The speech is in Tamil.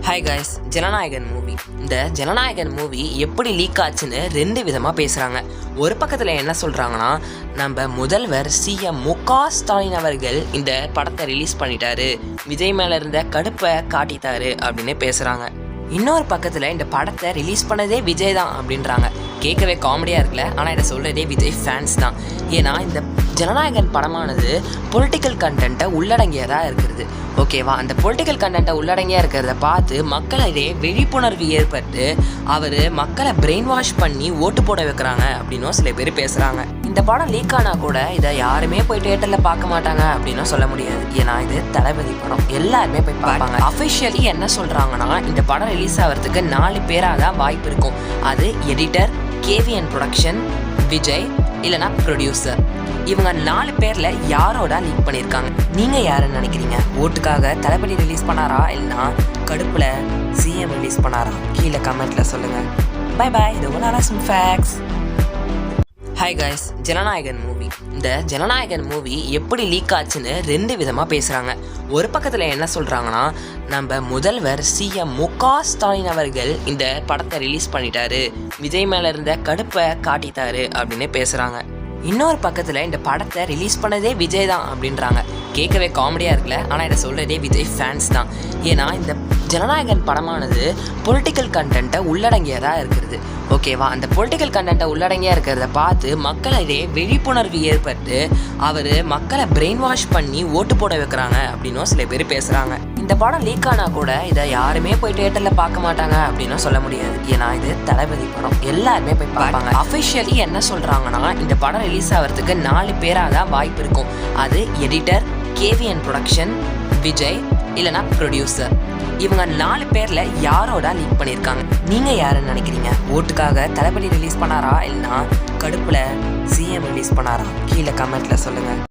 Hi guys, Jananayagan movie. இந்த ஜனநாயகன் மூவி எப்படி லீக் ஆச்சுன்னு ரெண்டு விதமாக பேசுகிறாங்க. ஒரு பக்கத்தில் என்ன சொல்கிறாங்கன்னா, நம்ம முதல்வர் சிஎம் மு.க. ஸ்டாலின் அவர்கள் இந்த படத்தை ரிலீஸ் பண்ணிட்டாரு, விஜய் மேலே இருந்த கடுப்பை காட்டிட்டாரு அப்படின்னு பேசுகிறாங்க. இன்னொரு பக்கத்தில் இந்த படத்தை ரிலீஸ் பண்ணதே விஜய் தான் அப்படின்றாங்க. கேட்கவே காமெடியாக இருக்குல்ல, ஆனால் இதை சொல்கிறதே விஜய் ஃபேன்ஸ் தான். ஏன்னா இந்த ஜனநாயகன் படமானது பொலிட்டிக்கல் கண்டென்ட்டை உள்ளடங்கியதாக இருக்கிறது. ஓகேவா, அந்த பொலிட்டிக்கல் கண்டென்ட்டை உள்ளடங்கியாக இருக்கிறத பார்த்து மக்களிடையே விழிப்புணர்வு ஏற்பட்டு அவர் மக்களை பிரெயின் வாஷ் பண்ணி ஓட்டு போட வைக்கிறாங்க அப்படின்னும் சில பேர் பேசுகிறாங்க. இந்த படம் லீக் ஆனால் கூட இதை யாருமே போய் தியேட்டரில் பார்க்க மாட்டாங்க அப்படின்னும் சொல்ல முடியாது. ஏன்னா இது தளபதி படம், எல்லாருமே போய் பார்ப்பாங்க. அஃபிஷியலி என்ன சொல்கிறாங்கன்னா, இந்த படம் ரிலீஸ் ஆகிறதுக்கு 4 பேராக தான் வாய்ப்பு இருக்கும். அது எடிட்டர், கேவிஎன் ப்ரொடக்ஷன், விஜய் இல்லைனா ப்ரொடியூசர். இவங்க 4 பேரில் யாரோட லீக் பண்ணியிருக்காங்க. நீங்கள் யாருன்னு நினைக்கிறீங்க? ஓட்டுக்காக தளபதி ரிலீஸ் பண்ணாரா இல்லைனா கடுப்பில் சிஎம் ரிலீஸ் பண்ணாரா? கீழே கமெண்ட்டில் சொல்லுங்கள். Bye bye. இது ஒரு facts. Hi guys, Jananayagan movie. இந்த ஜனநாயகன் மூவி எப்படி லீக் ஆச்சுன்னு ரெண்டு விதமாக பேசுகிறாங்க. ஒரு பக்கத்தில் என்ன சொல்கிறாங்கன்னா, நம்ம முதல்வர் சிஎம் மு.க. ஸ்டாலின் அவர்கள் இந்த படத்தை ரிலீஸ் பண்ணிட்டாரு, விஜய் மேலே இருந்த கடுப்பை காட்டிட்டாரு அப்படின்னு பேசுகிறாங்க. இன்னொரு பக்கத்தில் இந்த படத்தை ரிலீஸ் பண்ணதே விஜய் தான் அப்படின்றாங்க. கேட்கவே காமெடியாக இருக்குல்ல, ஆனால் இதை சொல்கிறதே விஜய் ஃபேன்ஸ் தான். ஏன்னா இந்த ஜனநாயகன் படமானது பொலிட்டிக்கல் கண்டென்ட்டை உள்ளடங்கியதாக இருக்கிறது. ஓகேவா, அந்த பொலிட்டிக்கல் கண்டென்ட்டை உள்ளடங்கியாக இருக்கிறத பார்த்து மக்களிடையே விழிப்புணர்வு ஏற்பட்டு அவர் மக்களை பிரெயின் வாஷ் பண்ணி ஓட்டு போட வைக்கிறாங்க அப்படின்னும் சில பேர் பேசுகிறாங்க. இந்த படம் லீக் ஆனால் கூட இதை யாருமே போய் தியேட்டரில் பார்க்க மாட்டாங்க அப்படின்னும் சொல்ல முடியாது. ஏன்னா இது தளபதி படம், எல்லாருமே போய் பார்ப்பாங்க. அஃபிஷியலி என்ன சொல்கிறாங்கன்னா, இந்த படம் ரிலீஸ் ஆகிறதுக்கு 4 பேராக தான் வாய்ப்பு இருக்கும். அது எடிட்டர், கேவிஎன் ப்ரொடக்ஷன், விஜய் இல்லைனா ப்ரொடியூசர். இவங்க 4 பேரில் யாரோட லீக் பண்ணியிருக்காங்க. நீங்கள் யாருன்னு நினைக்கிறீங்க? ஓட்டுக்காக தளபதி ரிலீஸ் பண்ணாரா இல்லைனா கடுப்பில் சிஎம் ரிலீஸ் பண்ணாரா? கீழே கமெண்ட்டில் சொல்லுங்கள்.